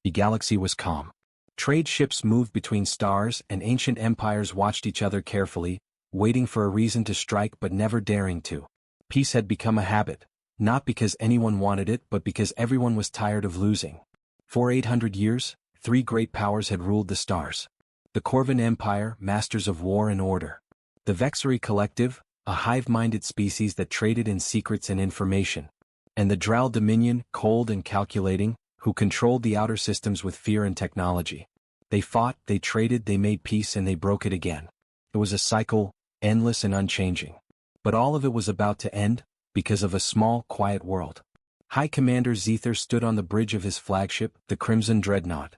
The galaxy was calm. Trade ships moved between stars and ancient empires watched each other carefully, waiting for a reason to strike but never daring to. Peace had become a habit, not because anyone wanted it but because everyone was tired of losing. For 800 years, three great powers had ruled the stars. The Corvan Empire, masters of war and order. The Vexari Collective, a hive-minded species that traded in secrets and information. And the Drow Dominion, cold and calculating, who controlled the outer systems with fear and technology. They fought, they traded, they made peace, and they broke it again. It was a cycle, endless and unchanging. But all of it was about to end, because of a small, quiet world. High Commander Zether stood on the bridge of his flagship, the Crimson Dreadnought.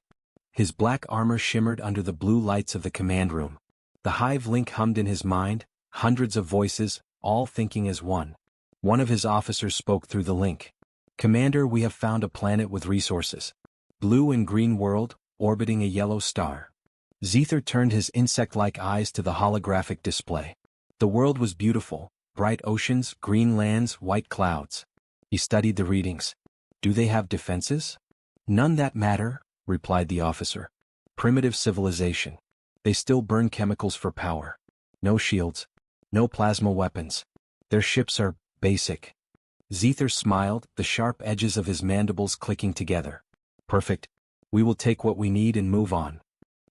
His black armor shimmered under the blue lights of the command room. The hive link hummed in his mind, hundreds of voices, all thinking as one. One of his officers spoke through the link. "Commander, we have found a planet with resources. Blue and green world, orbiting a yellow star." Zether turned his insect-like eyes to the holographic display. The world was beautiful, bright oceans, green lands, white clouds. He studied the readings. "Do they have defenses?" "None that matter," replied the officer. "Primitive civilization. They still burn chemicals for power. No shields. No plasma weapons. Their ships are basic." Zether smiled, the sharp edges of his mandibles clicking together. "Perfect. We will take what we need and move on."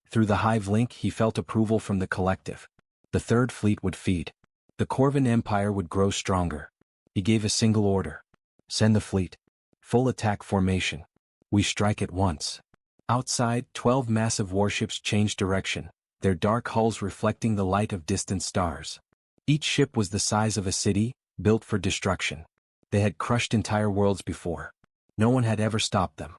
Through the hive link he felt approval from the collective. The Third Fleet would feed. The Corvan Empire would grow stronger. He gave a single order. "Send the fleet. Full attack formation. We strike at once." Outside, 12 massive warships changed direction, their dark hulls reflecting the light of distant stars. Each ship was the size of a city, built for destruction. They had crushed entire worlds before. No one had ever stopped them.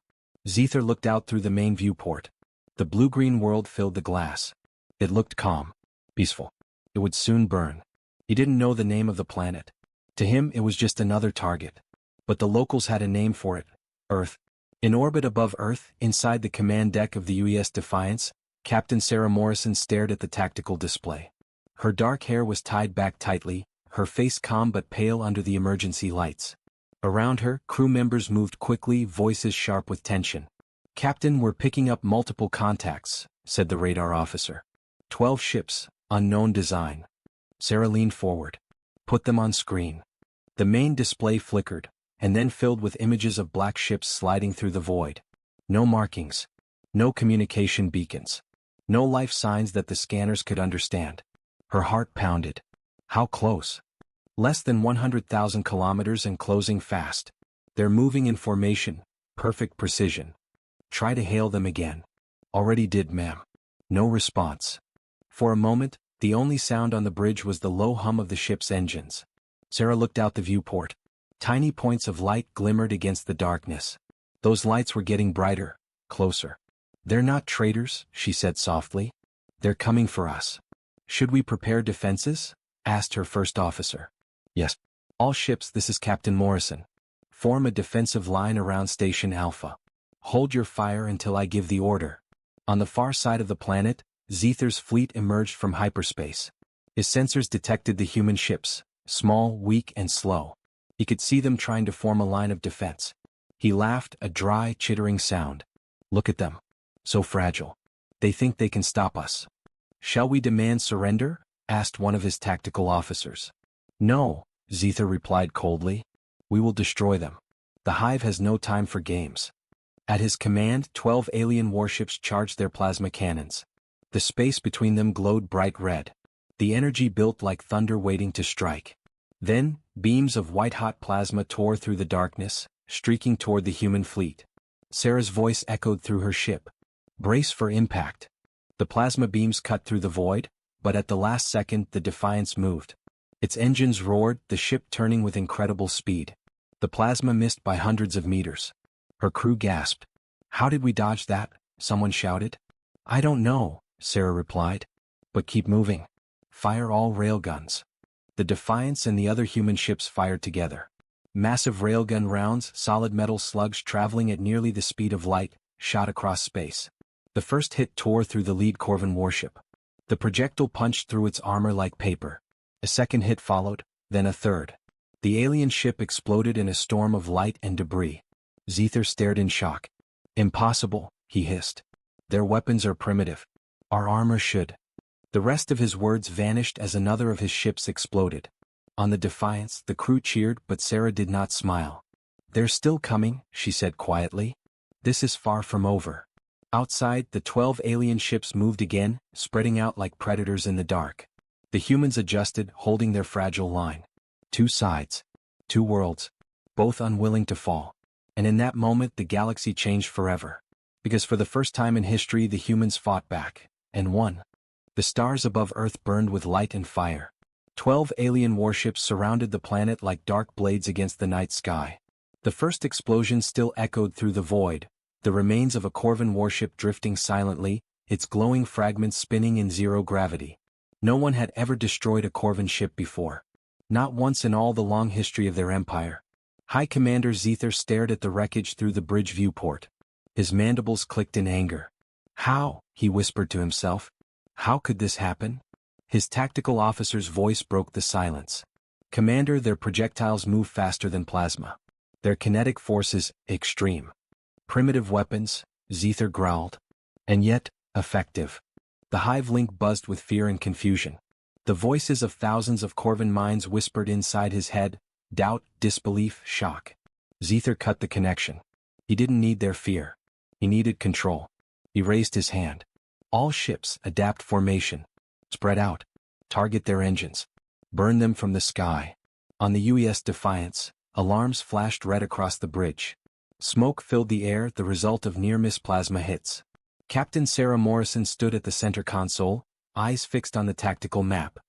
Zether looked out through the main viewport. The blue-green world filled the glass. It looked calm, peaceful. It would soon burn. He didn't know the name of the planet. To him it was just another target. But the locals had a name for it: Earth. In orbit above Earth, inside the command deck of the UES Defiance, Captain Sarah Morrison stared at the tactical display. Her dark hair was tied back tightly, her face calm but pale under the emergency lights. Around her, crew members moved quickly, voices sharp with tension. "Captain, we're picking up multiple contacts," said the radar officer. 12 ships, unknown design. Sarah leaned forward. "Put them on screen." The main display flickered, and then filled with images of black ships sliding through the void. No markings. No communication beacons. No life signs that the scanners could understand. Her heart pounded. How close? Less than 100,000 kilometers and closing fast. They're moving in formation, perfect precision. "Try to hail them again." "Already did, ma'am." No response. For a moment, the only sound on the bridge was the low hum of the ship's engines. Sarah looked out the viewport. Tiny points of light glimmered against the darkness. Those lights were getting brighter, closer. "They're not traitors," she said softly. "They're coming for us." "Should we prepare defenses?" asked her first officer. "Yes. All ships, this is Captain Morrison. Form a defensive line around Station Alpha. Hold your fire until I give the order." On the far side of the planet, Zether's fleet emerged from hyperspace. His sensors detected the human ships, small, weak, and slow. He could see them trying to form a line of defense. He laughed, a dry, chittering sound. "Look at them. So fragile. They think they can stop us." "Shall we demand surrender?" asked one of his tactical officers. "No," Zether replied coldly. "We will destroy them. The Hive has no time for games." At his command, 12 alien warships charged their plasma cannons. The space between them glowed bright red. The energy built like thunder waiting to strike. Then, beams of white-hot plasma tore through the darkness, streaking toward the human fleet. Sarah's voice echoed through her ship. "Brace for impact." The plasma beams cut through the void, but at the last second the Defiance moved. Its engines roared, the ship turning with incredible speed. The plasma missed by hundreds of meters. Her crew gasped. "How did we dodge that?" someone shouted. "I don't know," Sarah replied. "But keep moving. Fire all railguns." The Defiance and the other human ships fired together. Massive railgun rounds, solid metal slugs traveling at nearly the speed of light, shot across space. The first hit tore through the lead Corvan warship. The projectile punched through its armor like paper. A second hit followed, then a third. The alien ship exploded in a storm of light and debris. Zether stared in shock. "Impossible," he hissed. Their weapons are primitive. Our armor should. The rest of his words vanished as another of his ships exploded. On the Defiance, the crew cheered, but Sarah did not smile. They're still coming, she said quietly. This is far from over. Outside, the 12 alien ships moved again, spreading out like predators in the dark. The humans adjusted, holding their fragile line. Two sides. Two worlds. Both unwilling to fall. And in that moment the galaxy changed forever. Because for the first time in history the humans fought back. And won. The stars above Earth burned with light and fire. 12 alien warships surrounded the planet like dark blades against the night sky. The first explosion still echoed through the void, the remains of a Corvan warship drifting silently, its glowing fragments spinning in zero gravity. No one had ever destroyed a Corvan ship before. Not once in all the long history of their empire. High Commander Zether stared at the wreckage through the bridge viewport. His mandibles clicked in anger. How, he whispered to himself. How could this happen? His tactical officer's voice broke the silence. Commander, their projectiles move faster than plasma. Their kinetic force is extreme. Primitive weapons, Zether growled. And yet, effective. The hive link buzzed with fear and confusion. The voices of thousands of Corvan minds whispered inside his head, doubt, disbelief, shock. Zether cut the connection. He didn't need their fear. He needed control. He raised his hand. All ships, adapt formation. Spread out. Target their engines. Burn them from the sky. On the UES Defiance, alarms flashed red across the bridge. Smoke filled the air, the result of near-miss plasma hits. Captain Sarah Morrison stood at the center console, eyes fixed on the tactical map.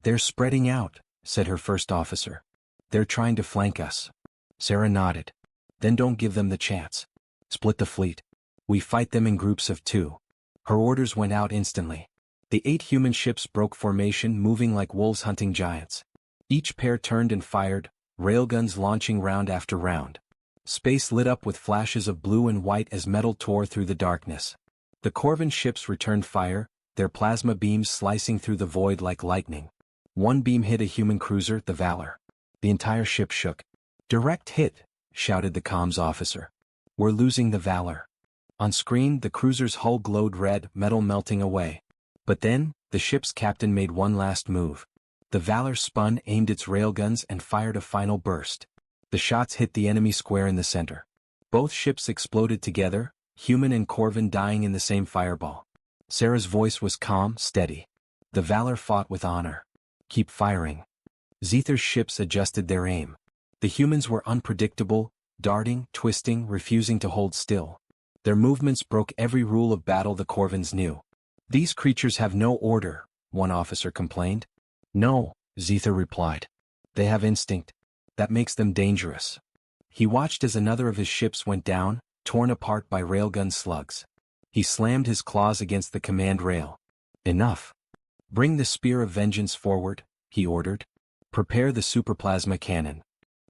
They're spreading out, said her first officer. They're trying to flank us. Sarah nodded. Then don't give them the chance. Split the fleet. We fight them in groups of 2. Her orders went out instantly. The 8 human ships broke formation, moving like wolves hunting giants. Each pair turned and fired, railguns launching round after round. Space lit up with flashes of blue and white as metal tore through the darkness. The Corvan ships returned fire, their plasma beams slicing through the void like lightning. One beam hit a human cruiser, the Valor. The entire ship shook. Direct hit, shouted the comms officer. We're losing the Valor. On screen, the cruiser's hull glowed red, metal melting away. But then, the ship's captain made one last move. The Valor spun, aimed its railguns, and fired a final burst. The shots hit the enemy square in the center. Both ships exploded together, human and Corvan dying in the same fireball. Sarah's voice was calm, steady. The Valor fought with honor. Keep firing. Zether's ships adjusted their aim. The humans were unpredictable, darting, twisting, refusing to hold still. Their movements broke every rule of battle the Corvans knew. These creatures have no order, one officer complained. No, Zether replied. They have instinct. That makes them dangerous. He watched as another of his ships went down, torn apart by railgun slugs. He slammed his claws against the command rail. Enough. Bring the Spear of Vengeance forward, he ordered. Prepare the superplasma cannon.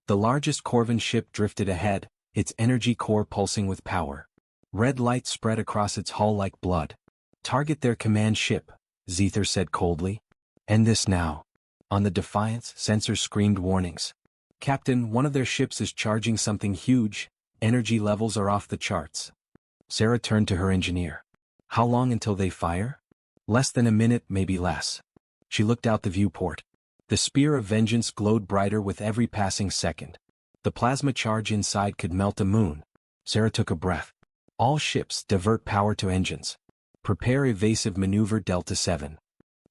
The largest Corvan ship drifted ahead, its energy core pulsing with power. Red light spread across its hull like blood. Target their command ship, Zether said coldly. End this now. On the Defiance, sensors screamed warnings. Captain, one of their ships is charging something huge. Energy levels are off the charts. Sarah turned to her engineer. How long until they fire? Less than a minute, maybe less. She looked out the viewport. The Spear of Vengeance glowed brighter with every passing second. The plasma charge inside could melt a moon. Sarah took a breath. All ships, divert power to engines. Prepare evasive maneuver Delta 7.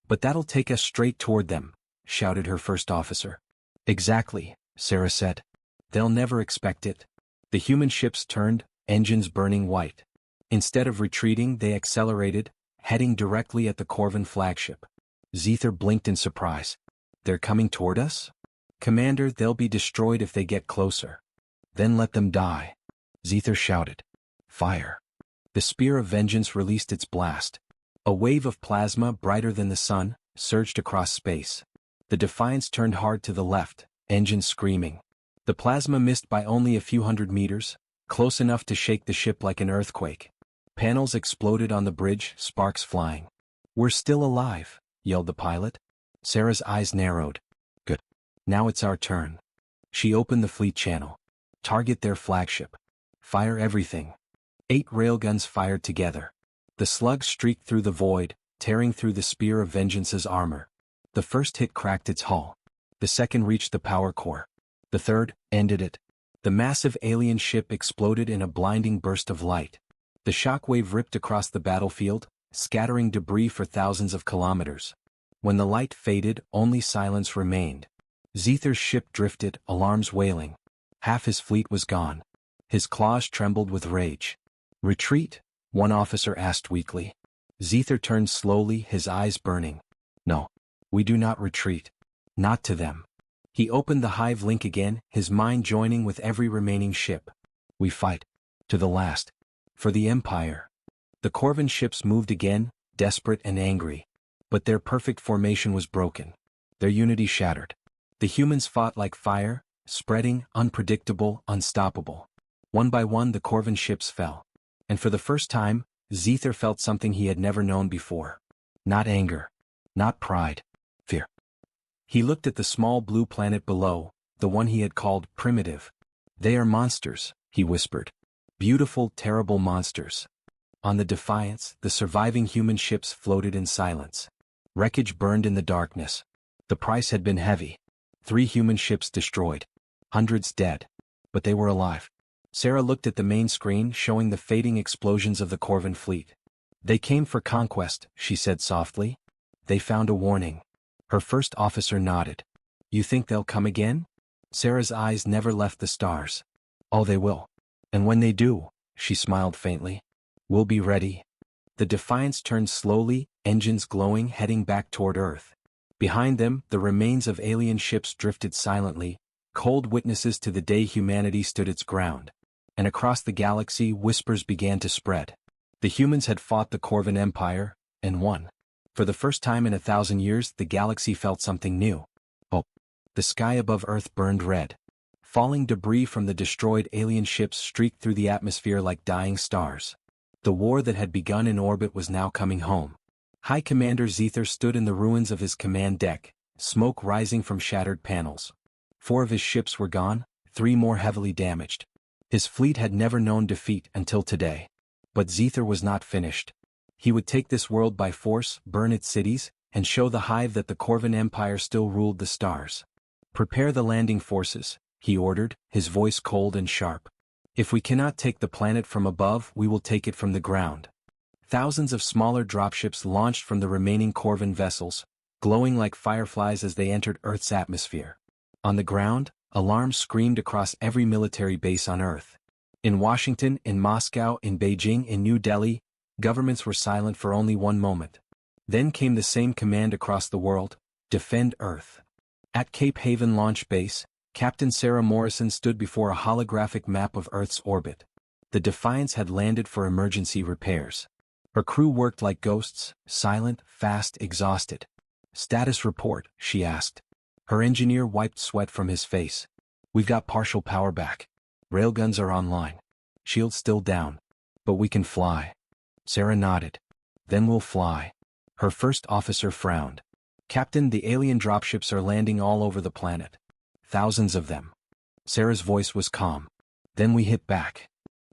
But that'll take us straight toward them, shouted her first officer. Exactly, Sarah said. They'll never expect it. The human ships turned, engines burning white. Instead of retreating, they accelerated, heading directly at the Corvan flagship. Zether blinked in surprise. They're coming toward us? Commander, they'll be destroyed if they get closer. Then let them die. Zether shouted. Fire. The Spear of Vengeance released its blast. A wave of plasma, brighter than the sun, surged across space. The Defiance turned hard to the left, engines screaming. The plasma missed by only a few hundred meters, close enough to shake the ship like an earthquake. Panels exploded on the bridge, sparks flying. We're still alive, yelled the pilot. Sarah's eyes narrowed. Good. Now it's our turn. She opened the fleet channel. Target their flagship. Fire everything. 8 railguns fired together. The slugs streaked through the void, tearing through the spear of Vengeance's armor. The first hit cracked its hull. The second reached the power core. The third ended it. The massive alien ship exploded in a blinding burst of light. The shockwave ripped across the battlefield, scattering debris for thousands of kilometers. When the light faded, only silence remained. Zether's ship drifted, alarms wailing. Half his fleet was gone. His claws trembled with rage. "Retreat?" one officer asked weakly. Zether turned slowly, his eyes burning. "No. We do not retreat. Not to them." He opened the hive link again, his mind joining with every remaining ship. "We fight. To the last. For the Empire." The Corvin ships moved again, desperate and angry. But their perfect formation was broken. Their unity shattered. The humans fought like fire, spreading, unpredictable, unstoppable. One by one the Corvin ships fell. And for the first time, Zether felt something he had never known before. Not anger. Not pride. Fear. He looked at the small blue planet below, the one he had called primitive. "They are monsters," he whispered. "Beautiful, terrible monsters." On the Defiance, the surviving human ships floated in silence. Wreckage burned in the darkness. The price had been heavy. 3 human ships destroyed. Hundreds dead. But they were alive. Sarah looked at the main screen showing the fading explosions of the Corvin fleet. "They came for conquest," she said softly. "They found a warning." Her first officer nodded. "You think they'll come again?" Sarah's eyes never left the stars. "Oh, they will. And when they do," she smiled faintly, "we'll be ready." The Defiance turned slowly, engines glowing, heading back toward Earth. Behind them, the remains of alien ships drifted silently, cold witnesses to the day humanity stood its ground. And across the galaxy, whispers began to spread. The humans had fought the Corvin Empire, and won. For the first time in 1,000 years, the galaxy felt something new. Hope. The sky above Earth burned red. Falling debris from the destroyed alien ships streaked through the atmosphere like dying stars. The war that had begun in orbit was now coming home. High Commander Zether stood in the ruins of his command deck, smoke rising from shattered panels. 4 of his ships were gone, 3 more heavily damaged. His fleet had never known defeat until today. But Zether was not finished. He would take this world by force, burn its cities, and show the hive that the Corvin Empire still ruled the stars. "Prepare the landing forces," he ordered, his voice cold and sharp. "If we cannot take the planet from above, we will take it from the ground." Thousands of smaller dropships launched from the remaining Corvin vessels, glowing like fireflies as they entered Earth's atmosphere. On the ground, alarms screamed across every military base on Earth. In Washington, in Moscow, in Beijing, in New Delhi, governments were silent for only one moment. Then came the same command across the world: defend Earth. At Cape Haven Launch Base, Captain Sarah Morrison stood before a holographic map of Earth's orbit. The Defiance had landed for emergency repairs. Her crew worked like ghosts, silent, fast, exhausted. "Status report," she asked. Her engineer wiped sweat from his face. "We've got partial power back. Railguns are online. Shields still down. But we can fly." Sarah nodded. "Then we'll fly." Her first officer frowned. "Captain, the alien dropships are landing all over the planet. Thousands of them." Sarah's voice was calm. "Then we hit back."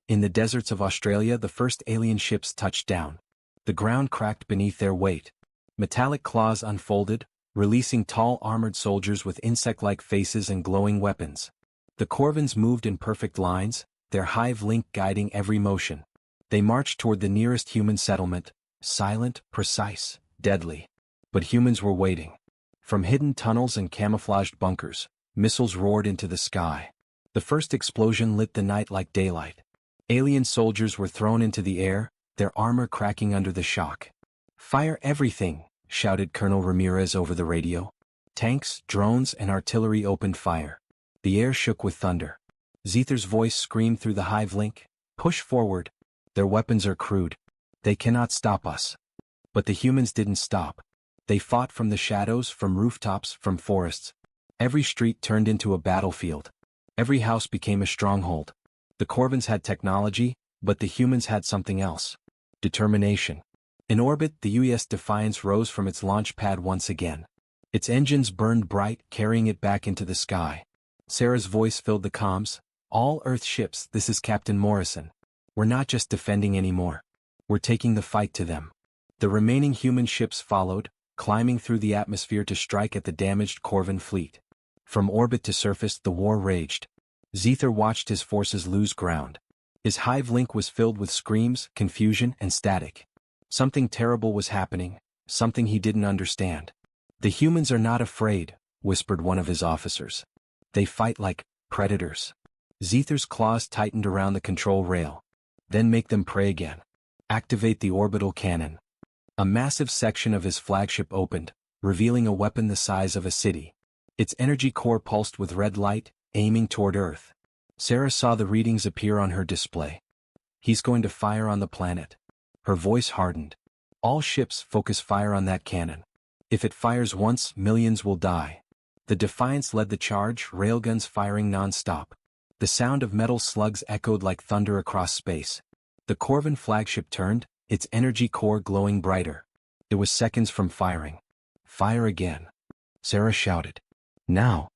In the deserts of Australia, the first alien ships touched down. The ground cracked beneath their weight. Metallic claws unfolded, releasing tall armored soldiers with insect-like faces and glowing weapons. The Corvins moved in perfect lines, their hive link guiding every motion. They marched toward the nearest human settlement, silent, precise, deadly. But humans were waiting. From hidden tunnels and camouflaged bunkers, missiles roared into the sky. The first explosion lit the night like daylight. Alien soldiers were thrown into the air, their armor cracking under the shock. "Fire everything," shouted Colonel Ramirez over the radio. Tanks, drones, and artillery opened fire. The air shook with thunder. Zether's voice screamed through the hive link, "Push forward. Their weapons are crude. They cannot stop us." But the humans didn't stop. They fought from the shadows, from rooftops, from forests. Every street turned into a battlefield. Every house became a stronghold. The Corvins had technology, but the humans had something else: determination. In orbit, the U.S. Defiance rose from its launch pad once again. Its engines burned bright, carrying it back into the sky. Sarah's voice filled the comms. "All Earth ships, this is Captain Morrison. We're not just defending anymore. We're taking the fight to them. The remaining human ships followed, climbing through the atmosphere to strike at the damaged Corvin fleet. From orbit to surface, the war raged. Zither watched his forces lose ground. His hive link was filled with screams, confusion, and static. Something terrible was happening, something he didn't understand. "The humans are not afraid," whispered one of his officers. "They fight like predators." Zither's claws tightened around the control rail. "Then make them prey again. Activate the orbital cannon." A massive section of his flagship opened, revealing a weapon the size of a city. Its energy core pulsed with red light, aiming toward Earth. Sarah saw the readings appear on her display. "He's going to fire on the planet." Her voice hardened. "All ships focus fire on that cannon. If it fires once, millions will die." The Defiance led the charge, railguns firing non-stop. The sound of metal slugs echoed like thunder across space. The Corvin flagship turned, its energy core glowing brighter. It was seconds from firing. "Fire again," Sarah shouted. "Now."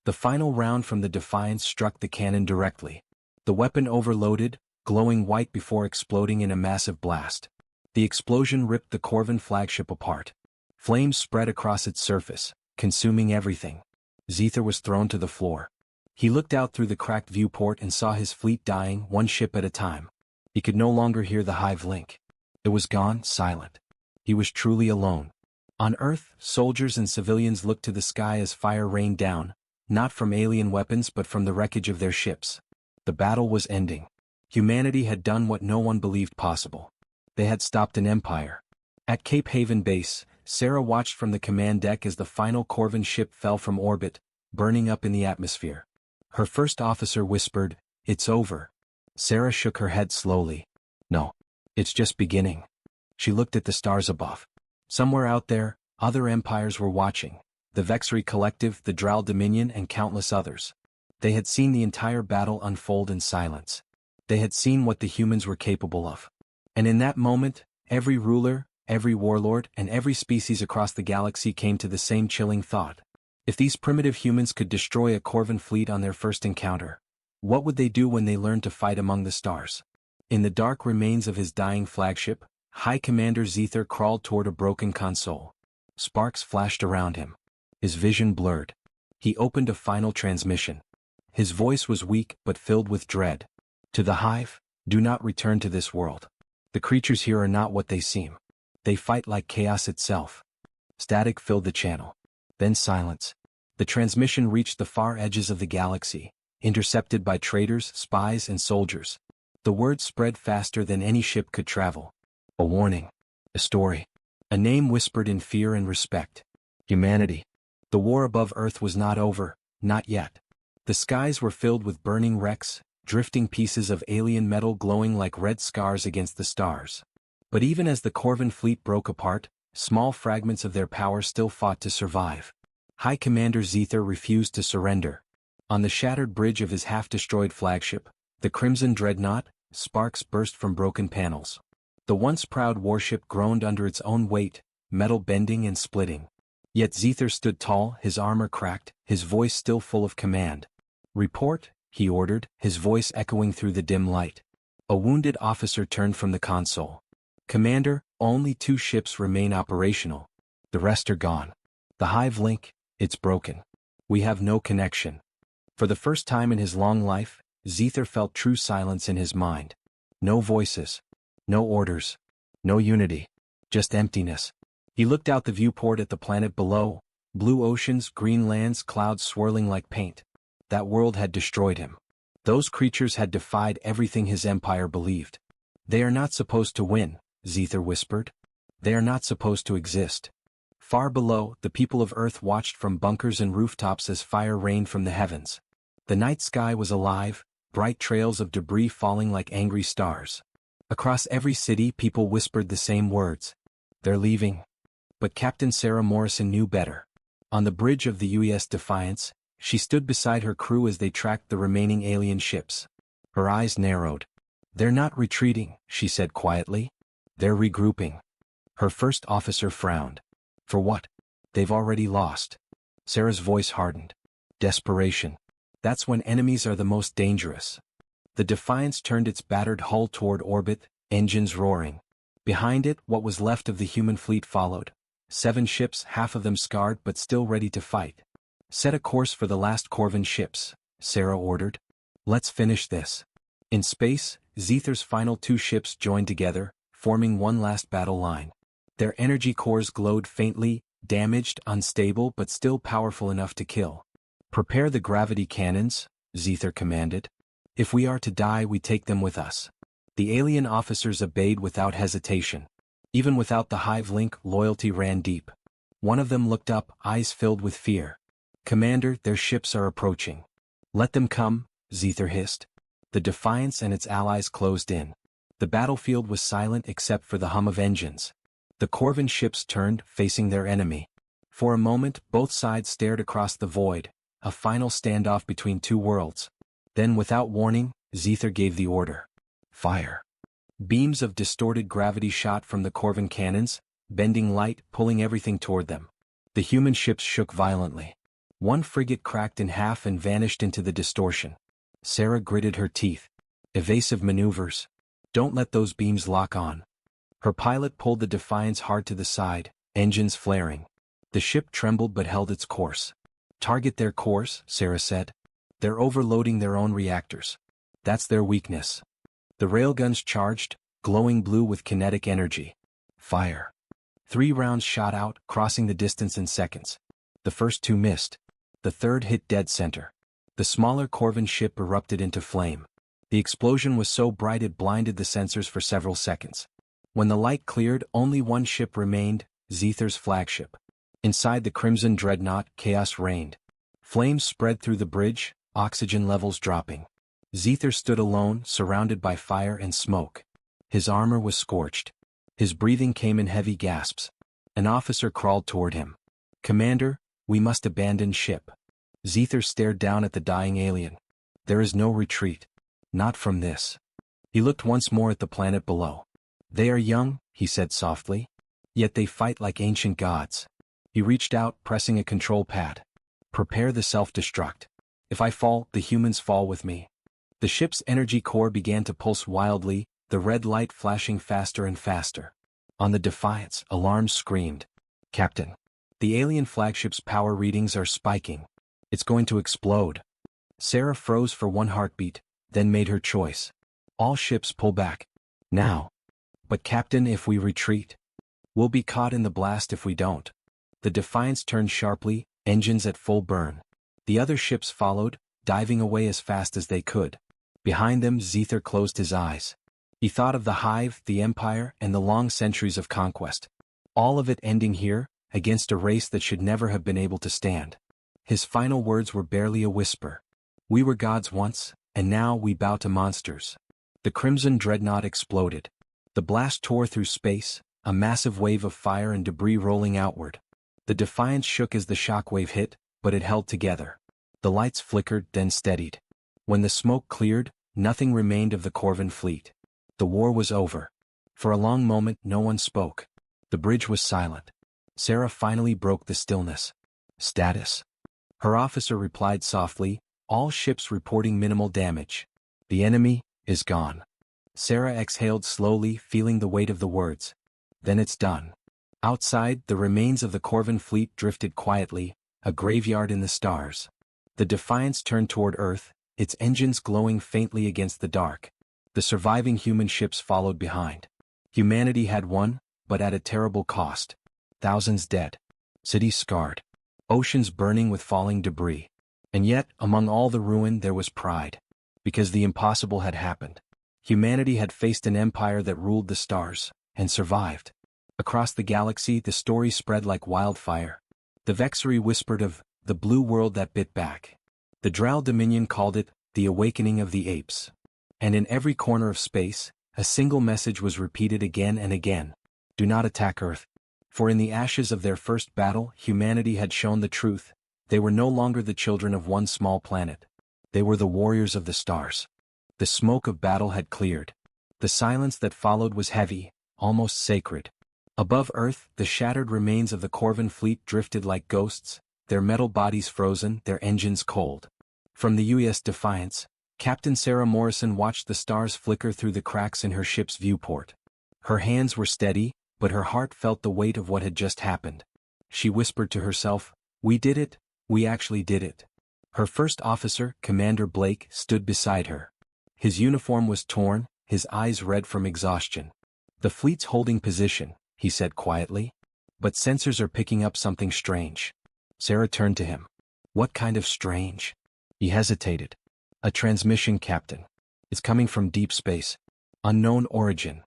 The final round from the Defiance struck the cannon directly. The weapon overloaded, glowing white before exploding in a massive blast. The explosion ripped the Corvin flagship apart. Flames spread across its surface, consuming everything. Zither was thrown to the floor. He looked out through the cracked viewport and saw his fleet dying, one ship at a time. He could no longer hear the hive link. It was gone, silent. He was truly alone. On Earth, soldiers and civilians looked to the sky as fire rained down, not from alien weapons but from the wreckage of their ships. The battle was ending. Humanity had done what no one believed possible. They had stopped an empire. At Cape Haven Base, Sarah watched from the command deck as the final Corvin ship fell from orbit, burning up in the atmosphere. Her first officer whispered, "It's over." Sarah shook her head slowly. "No. It's just beginning." She looked at the stars above. Somewhere out there, other empires were watching. The Vexry Collective, the Drow Dominion, and countless others. They had seen the entire battle unfold in silence. They had seen what the humans were capable of. And in that moment, every ruler, every warlord, and every species across the galaxy came to the same chilling thought. If these primitive humans could destroy a Corvin fleet on their first encounter, what would they do when they learned to fight among the stars? In the dark remains of his dying flagship, High Commander Zither crawled toward a broken console. Sparks flashed around him. His vision blurred. He opened a final transmission. His voice was weak but filled with dread. "To the Hive, do not return to this world. The creatures here are not what they seem. They fight like chaos itself." Static filled the channel. Then silence. The transmission reached the far edges of the galaxy, intercepted by traders, spies, and soldiers. The words spread faster than any ship could travel. A warning. A story. A name whispered in fear and respect. Humanity. The war above Earth was not over, not yet. The skies were filled with burning wrecks, drifting pieces of alien metal glowing like red scars against the stars. But even as the Corvin fleet broke apart, small fragments of their power still fought to survive. High Commander Zither refused to surrender. On the shattered bridge of his half-destroyed flagship, the Crimson Dreadnought, sparks burst from broken panels. The once proud warship groaned under its own weight, metal bending and splitting. Yet Zither stood tall, his armor cracked, his voice still full of command. "Report," he ordered, his voice echoing through the dim light. A wounded officer turned from the console. "Commander, only 2 ships remain operational. The rest are gone. The Hive link, it's broken. We have no connection." For the first time in his long life, Zither felt true silence in his mind. No voices. No orders. No unity. Just emptiness. He looked out the viewport at the planet below, blue oceans, green lands, clouds swirling like paint. That world had destroyed him. Those creatures had defied everything his empire believed. "They are not supposed to win," Zither whispered. "They are not supposed to exist." Far below, the people of Earth watched from bunkers and rooftops as fire rained from the heavens. The night sky was alive, bright trails of debris falling like angry stars. Across every city, people whispered the same words. "They're leaving." But Captain Sarah Morrison knew better. On the bridge of the UES Defiance, she stood beside her crew as they tracked the remaining alien ships. Her eyes narrowed. "They're not retreating," she said quietly. "They're regrouping." Her first officer frowned. "For what? They've already lost." Sarah's voice hardened. "Desperation. That's when enemies are the most dangerous." The Defiance turned its battered hull toward orbit, engines roaring. Behind it, what was left of the human fleet followed. 7 ships, half of them scarred but still ready to fight. Set a course for the last Corvan ships, Sarah ordered. Let's finish this. In space, Zethir's final 2 ships joined together, forming one last battle line. Their energy cores glowed faintly, damaged, unstable but still powerful enough to kill. Prepare the gravity cannons, Zethir commanded. If we are to die, we take them with us. The alien officers obeyed without hesitation. Even without the hive link, loyalty ran deep. One of them looked up, eyes filled with fear. Commander, their ships are approaching. Let them come, Zethir hissed. The Defiance and its allies closed in. The battlefield was silent except for the hum of engines. The Corvan ships turned, facing their enemy. For a moment, both sides stared across the void, a final standoff between 2 worlds. Then, without warning, Zethir gave the order. Fire. Beams of distorted gravity shot from the Corvan cannons, bending light, pulling everything toward them. The human ships shook violently. One frigate cracked in half and vanished into the distortion. Sarah gritted her teeth. Evasive maneuvers. Don't let those beams lock on. Her pilot pulled the Defiance hard to the side, engines flaring. The ship trembled but held its course. Target their cores, Sarah said. They're overloading their own reactors. That's their weakness. The railguns charged, glowing blue with kinetic energy. Fire. 3 rounds shot out, crossing the distance in seconds. The first 2 missed. The third hit dead center. The smaller Corvan ship erupted into flame. The explosion was so bright it blinded the sensors for several seconds. When the light cleared, only one ship remained, Zethir's flagship. Inside the Crimson Dreadnought, chaos reigned. Flames spread through the bridge, oxygen levels dropping. Zethir stood alone, surrounded by fire and smoke. His armor was scorched. His breathing came in heavy gasps. An officer crawled toward him. Commander, we must abandon ship. Zethir stared down at the dying alien. There is no retreat. Not from this. He looked once more at the planet below. They are young, he said softly. Yet they fight like ancient gods. He reached out, pressing a control pad. Prepare the self-destruct. If I fall, the humans fall with me. The ship's energy core began to pulse wildly, the red light flashing faster and faster. On the Defiance, alarms screamed. Captain. The alien flagship's power readings are spiking. It's going to explode. Sarah froze for one heartbeat, then made her choice. All ships pull back. Now. But Captain, if we retreat, we'll be caught in the blast if we don't. The Defiance turned sharply, engines at full burn. The other ships followed, diving away as fast as they could. Behind them, Zethir closed his eyes. He thought of the Hive, the Empire, and the long centuries of conquest. All of it ending here, against a race that should never have been able to stand. His final words were barely a whisper. We were gods once, and now we bow to monsters. The Crimson Dreadnought exploded. The blast tore through space, a massive wave of fire and debris rolling outward. The Defiance shook as the shockwave hit, but it held together. The lights flickered, then steadied. When the smoke cleared, nothing remained of the Corvan fleet. The war was over. For a long moment, no one spoke. The bridge was silent. Sarah finally broke the stillness. Status. Her officer replied softly, all ships reporting minimal damage. The enemy is gone. Sarah exhaled slowly, feeling the weight of the words. Then it's done. Outside, the remains of the Corvan fleet drifted quietly, a graveyard in the stars. The Defiance turned toward Earth, its engines glowing faintly against the dark. The surviving human ships followed behind. Humanity had won, but at a terrible cost. Thousands dead. Cities scarred. Oceans burning with falling debris. And yet, among all the ruin there was pride. Because the impossible had happened. Humanity had faced an empire that ruled the stars, and survived. Across the galaxy the story spread like wildfire. The Vexery whispered of the blue world that bit back. The Drow Dominion called it the awakening of the apes. And in every corner of space, a single message was repeated again and again. Do not attack Earth. For in the ashes of their first battle, humanity had shown the truth. They were no longer the children of one small planet. They were the warriors of the stars. The smoke of battle had cleared. The silence that followed was heavy, almost sacred. Above Earth, the shattered remains of the Corvan fleet drifted like ghosts, their metal bodies frozen, their engines cold. From the U.S. Defiance, Captain Sarah Morrison watched the stars flicker through the cracks in her ship's viewport. Her hands were steady, but her heart felt the weight of what had just happened. She whispered to herself, "We did it, we actually did it." Her first officer, Commander Blake, stood beside her. His uniform was torn, his eyes red from exhaustion. "The fleet's holding position," he said quietly. "But sensors are picking up something strange." Sarah turned to him. "What kind of strange?" He hesitated. "A transmission, Captain. It's coming from deep space. Unknown origin."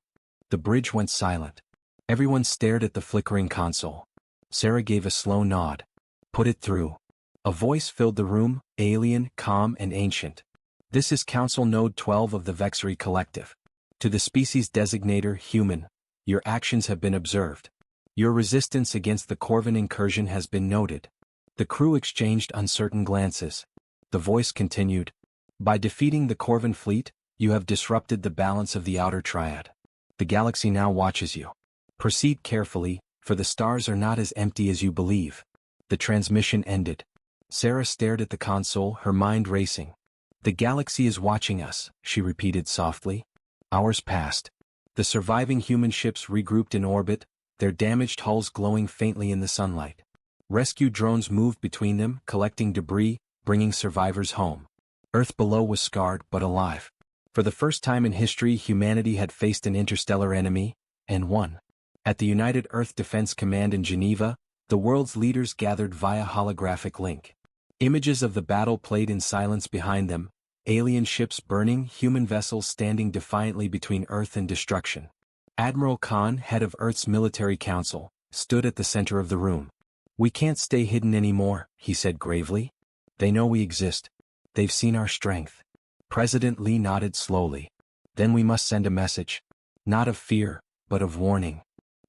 The bridge went silent. Everyone stared at the flickering console. Sarah gave a slow nod. "Put it through." A voice filled the room, alien, calm and ancient. "This is Council Node 12 of the Vexery Collective. To the species designator human, your actions have been observed. Your resistance against the Corvin incursion has been noted." The crew exchanged uncertain glances. The voice continued. "By defeating the Corvin fleet, you have disrupted the balance of the outer triad. The galaxy now watches you. Proceed carefully, for the stars are not as empty as you believe." The transmission ended. Sarah stared at the console, her mind racing. "The galaxy is watching us," she repeated softly. Hours passed. The surviving human ships regrouped in orbit, their damaged hulls glowing faintly in the sunlight. Rescue drones moved between them, collecting debris, bringing survivors home. Earth below was scarred but alive. For the first time in history, humanity had faced an interstellar enemy, and won. At the United Earth Defense Command in Geneva, the world's leaders gathered via holographic link. Images of the battle played in silence behind them, alien ships burning, human vessels standing defiantly between Earth and destruction. Admiral Khan, head of Earth's military council, stood at the center of the room. "We can't stay hidden anymore," he said gravely. "They know we exist. They've seen our strength." President Lee nodded slowly. "Then we must send a message. Not of fear, but of warning."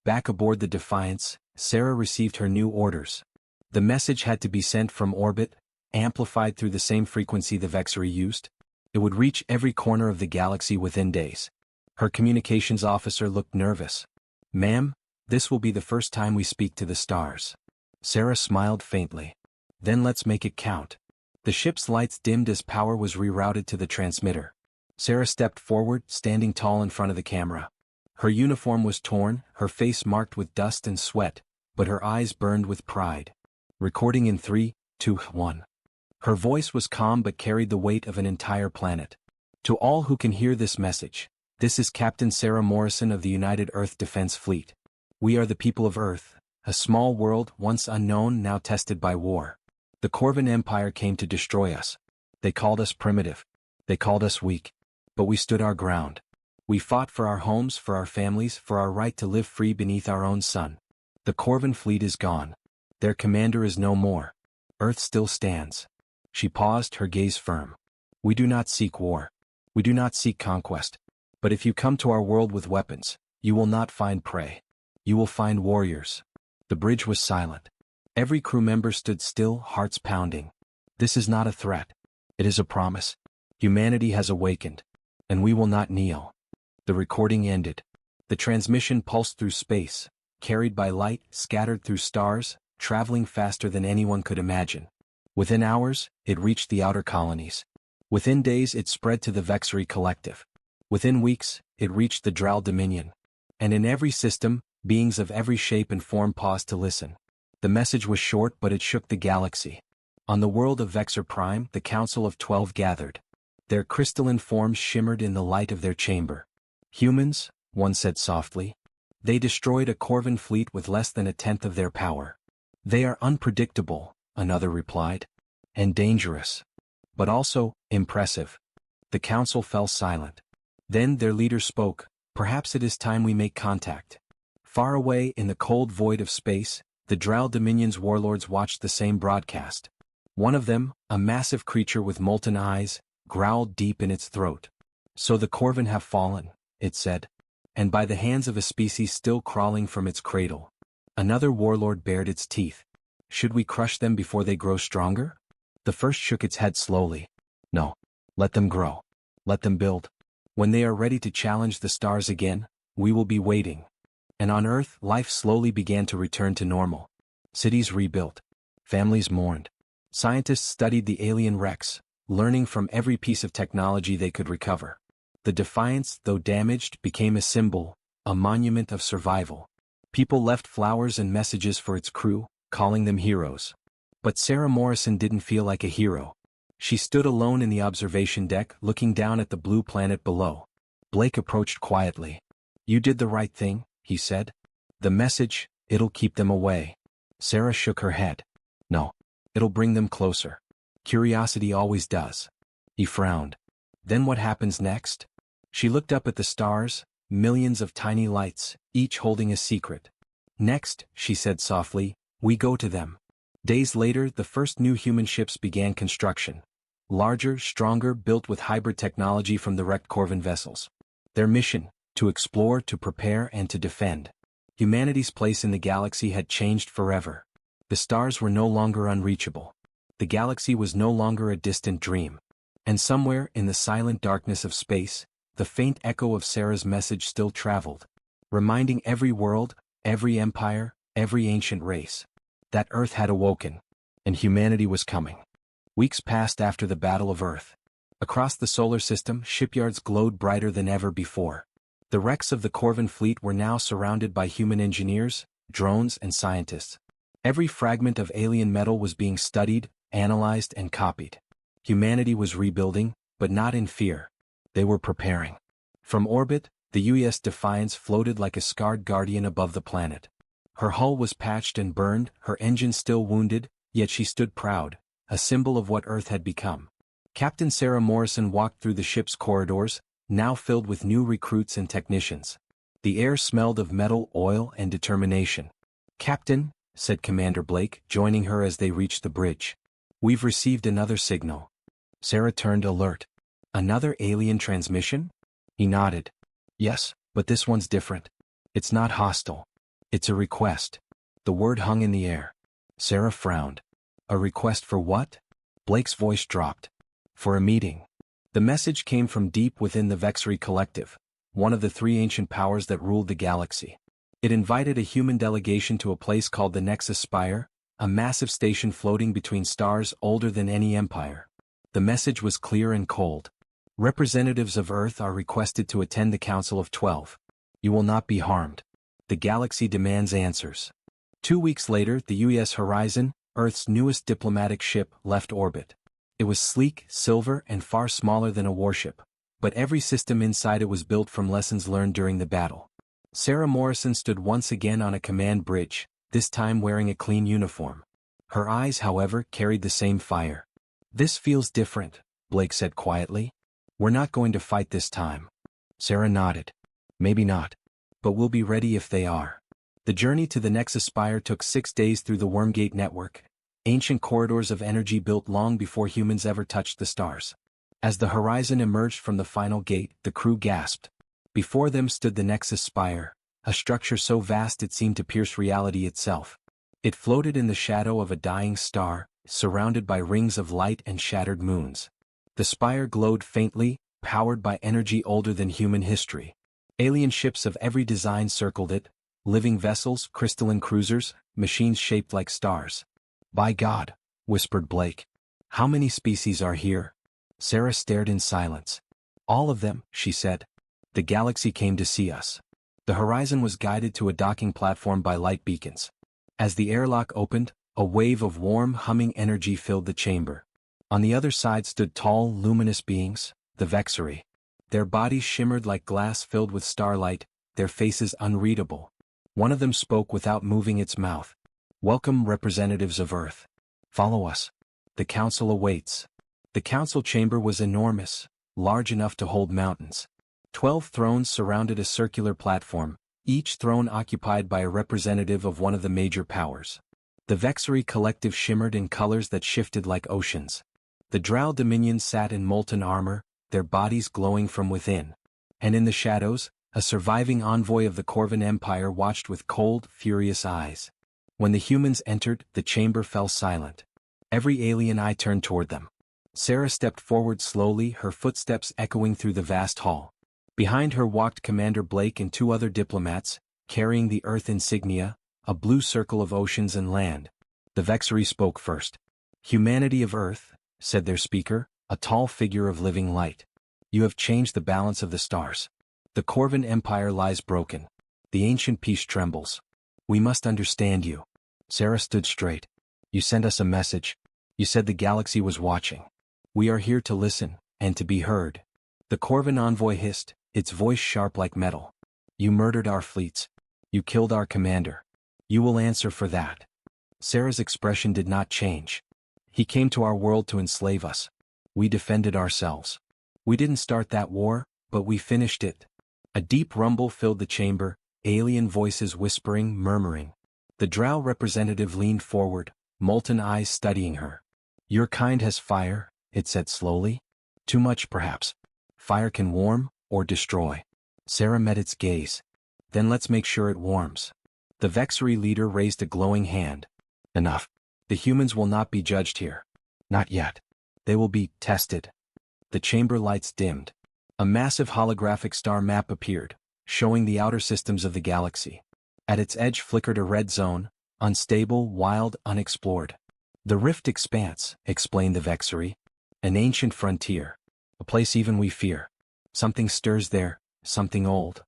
Back aboard the Defiance, Sarah received her new orders. The message had to be sent from orbit, amplified through the same frequency the Vexery used. It would reach every corner of the galaxy within days. Her communications officer looked nervous. "Ma'am, this will be the first time we speak to the stars." Sarah smiled faintly. "Then let's make it count." The ship's lights dimmed as power was rerouted to the transmitter. Sarah stepped forward, standing tall in front of the camera. Her uniform was torn, her face marked with dust and sweat, but her eyes burned with pride. "Recording in 3, 2, 1. Her voice was calm but carried the weight of an entire planet. "To all who can hear this message, this is Captain Sarah Morrison of the United Earth Defense Fleet. We are the people of Earth, a small world once unknown now tested by war. The Corvin Empire came to destroy us. They called us primitive. They called us weak. But we stood our ground. We fought for our homes, for our families, for our right to live free beneath our own sun. The Corvin fleet is gone. Their commander is no more. Earth still stands." She paused, her gaze firm. "We do not seek war. We do not seek conquest. But if you come to our world with weapons, you will not find prey. You will find warriors." The bridge was silent. Every crew member stood still, hearts pounding. This is not a threat. It is a promise. Humanity has awakened. And we will not kneel. The recording ended. The transmission pulsed through space, carried by light, scattered through stars, traveling faster than anyone could imagine. Within hours, it reached the outer colonies. Within days, it spread to the Vexery Collective. Within weeks, it reached the Drow Dominion. And in every system, beings of every shape and form paused to listen. The message was short, but it shook the galaxy. On the world of Vexer Prime, the Council of 12 gathered. Their crystalline forms shimmered in the light of their chamber. "Humans," one said softly. "They destroyed a Corvin fleet with less than a tenth of their power." "They are unpredictable," another replied. "And dangerous. But also, impressive." The council fell silent. Then their leader spoke. "Perhaps it is time we make contact." Far away in the cold void of space, the Drow Dominion's warlords watched the same broadcast. One of them, a massive creature with molten eyes, growled deep in its throat. "So the Corvin have fallen," it said. "And by the hands of a species still crawling from its cradle." Another warlord bared its teeth. "Should we crush them before they grow stronger?" The first shook its head slowly. "No. Let them grow. Let them build. When they are ready to challenge the stars again, we will be waiting." And on Earth, life slowly began to return to normal. Cities rebuilt. Families mourned. Scientists studied the alien wrecks, learning from every piece of technology they could recover. The Defiance, though damaged, became a symbol, a monument of survival. People left flowers and messages for its crew, calling them heroes. But Sarah Morrison didn't feel like a hero. She stood alone in the observation deck, looking down at the blue planet below. Blake approached quietly. "You did the right thing," he said. "The message, it'll keep them away." Sarah shook her head. "No. It'll bring them closer. Curiosity always does." He frowned. "Then what happens next?" She looked up at the stars, millions of tiny lights, each holding a secret. "Next," she said softly, "we go to them." Days later, the first new human ships began construction. Larger, stronger, built with hybrid technology from the wrecked Corvin vessels. Their mission: to explore, to prepare, and to defend. Humanity's place in the galaxy had changed forever. The stars were no longer unreachable. The galaxy was no longer a distant dream. And somewhere, in the silent darkness of space, the faint echo of Sarah's message still traveled, reminding every world, every empire, every ancient race, that Earth had awoken, and humanity was coming. Weeks passed after the Battle of Earth. Across the solar system, shipyards glowed brighter than ever before. The wrecks of the Corvin fleet were now surrounded by human engineers, drones, and scientists. Every fragment of alien metal was being studied, analyzed, and copied. Humanity was rebuilding, but not in fear. They were preparing. From orbit, the U.S. Defiance floated like a scarred guardian above the planet. Her hull was patched and burned, her engine still wounded, yet she stood proud, a symbol of what Earth had become. Captain Sarah Morrison walked through the ship's corridors, now filled with new recruits and technicians. The air smelled of metal, oil, and determination. "Captain," said Commander Blake, joining her as they reached the bridge. "We've received another signal." Sarah turned alert. "Another alien transmission?" He nodded. "Yes, but this one's different. It's not hostile. It's a request." The word hung in the air. Sarah frowned. "A request for what?" Blake's voice dropped. "For a meeting." The message came from deep within the Vexery Collective, one of the three ancient powers that ruled the galaxy. It invited a human delegation to a place called the Nexus Spire, a massive station floating between stars older than any empire. The message was clear and cold. "Representatives of Earth are requested to attend the Council of 12. You will not be harmed. The galaxy demands answers." 2 weeks later, the UES Horizon, Earth's newest diplomatic ship, left orbit. It was sleek, silver, and far smaller than a warship, but every system inside it was built from lessons learned during the battle. Sarah Morrison stood once again on a command bridge, this time wearing a clean uniform. Her eyes, however, carried the same fire. "This feels different," Blake said quietly. "We're not going to fight this time." Sarah nodded. "Maybe not. But we'll be ready if they are." The journey to the Nexus Spire took 6 days through the Wormgate network, ancient corridors of energy built long before humans ever touched the stars. As the Horizon emerged from the final gate, the crew gasped. Before them stood the Nexus Spire, a structure so vast it seemed to pierce reality itself. It floated in the shadow of a dying star, surrounded by rings of light and shattered moons. The spire glowed faintly, powered by energy older than human history. Alien ships of every design circled it, living vessels, crystalline cruisers, machines shaped like stars. "By God," whispered Blake. "How many species are here?" Sarah stared in silence. "All of them," she said. "The galaxy came to see us." The Horizon was guided to a docking platform by light beacons. As the airlock opened, a wave of warm, humming energy filled the chamber. On the other side stood tall, luminous beings, the Vexery. Their bodies shimmered like glass filled with starlight, their faces unreadable. One of them spoke without moving its mouth. "Welcome, representatives of Earth. Follow us. The council awaits." The council chamber was enormous, large enough to hold mountains. 12 thrones surrounded a circular platform, each throne occupied by a representative of one of the major powers. The Vexery Collective shimmered in colors that shifted like oceans. The Drow Dominions sat in molten armor, their bodies glowing from within. And in the shadows, a surviving envoy of the Corvin Empire watched with cold, furious eyes. When the humans entered, the chamber fell silent. Every alien eye turned toward them. Sarah stepped forward slowly, her footsteps echoing through the vast hall. Behind her walked Commander Blake and 2 other diplomats, carrying the Earth insignia, a blue circle of oceans and land. The Vexery spoke first. "Humanity of Earth," said their speaker, a tall figure of living light. You have changed the balance of the stars. The Corvan Empire lies broken. The ancient peace trembles. We must understand you. Sarah stood straight. You sent us a message. You said the galaxy was watching. We are here to listen, and to be heard. The Corvan envoy hissed, its voice sharp like metal. You murdered our fleets. You killed our commander. You will answer for that. Sarah's expression did not change. He came to our world to enslave us. We defended ourselves. We didn't start that war, but we finished it. A deep rumble filled the chamber, alien voices whispering, murmuring. The Drow representative leaned forward, molten eyes studying her. Your kind has fire, it said slowly. Too much, perhaps. Fire can warm, or destroy. Sarah met its gaze. Then let's make sure it warms. The Vexery leader raised a glowing hand. Enough. The humans will not be judged here. Not yet. They will be tested. The chamber lights dimmed. A massive holographic star map appeared, showing the outer systems of the galaxy. At its edge flickered a red zone, unstable, wild, unexplored. The Rift Expanse, explained the Vexery. An ancient frontier. A place even we fear. Something stirs there, something old.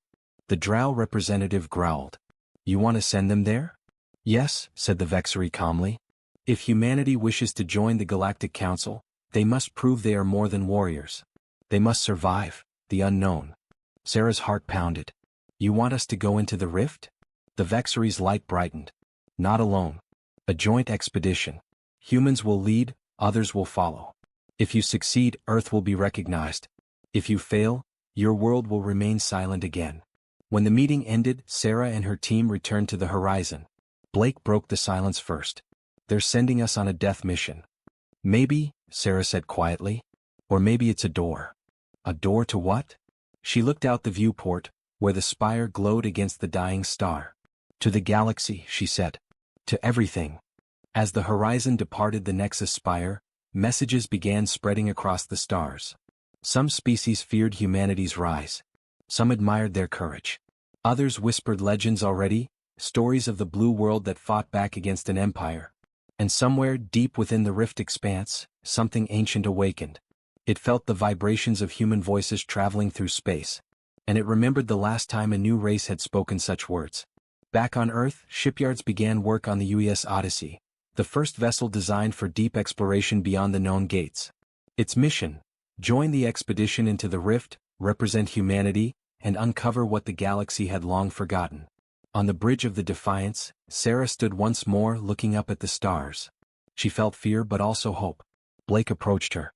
The Drow representative growled. You want to send them there? Yes, said the Vexery calmly. If humanity wishes to join the Galactic Council, they must prove they are more than warriors. They must survive the unknown. Sarah's heart pounded. You want us to go into the rift? The Vexery's light brightened. Not alone. A joint expedition. Humans will lead, others will follow. If you succeed, Earth will be recognized. If you fail, your world will remain silent again. When the meeting ended, Sarah and her team returned to the horizon. Blake broke the silence first. They're sending us on a death mission. Maybe, Sarah said quietly. Or maybe it's a door. A door to what? She looked out the viewport, where the spire glowed against the dying star. To the galaxy, she said. To everything. As the horizon departed the Nexus spire, messages began spreading across the stars. Some species feared humanity's rise. Some admired their courage. Others whispered legends already, stories of the blue world that fought back against an empire. And somewhere deep within the Rift Expanse, something ancient awakened. It felt the vibrations of human voices traveling through space. And it remembered the last time a new race had spoken such words. Back on Earth, shipyards began work on the UES Odyssey, the first vessel designed for deep exploration beyond the known gates. Its mission: join the expedition into the Rift, represent humanity, and uncover what the galaxy had long forgotten. On the bridge of the Defiance, Sarah stood once more looking up at the stars. She felt fear but also hope. Blake approached her.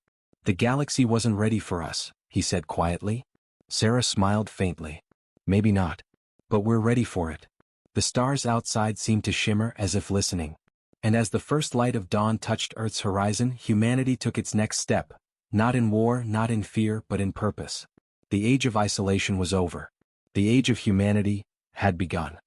The galaxy wasn't ready for us, he said quietly. Sarah smiled faintly. Maybe not. But we're ready for it. The stars outside seemed to shimmer as if listening. And as the first light of dawn touched Earth's horizon, humanity took its next step. Not in war, not in fear, but in purpose. The age of isolation was over. The age of humanity had begun.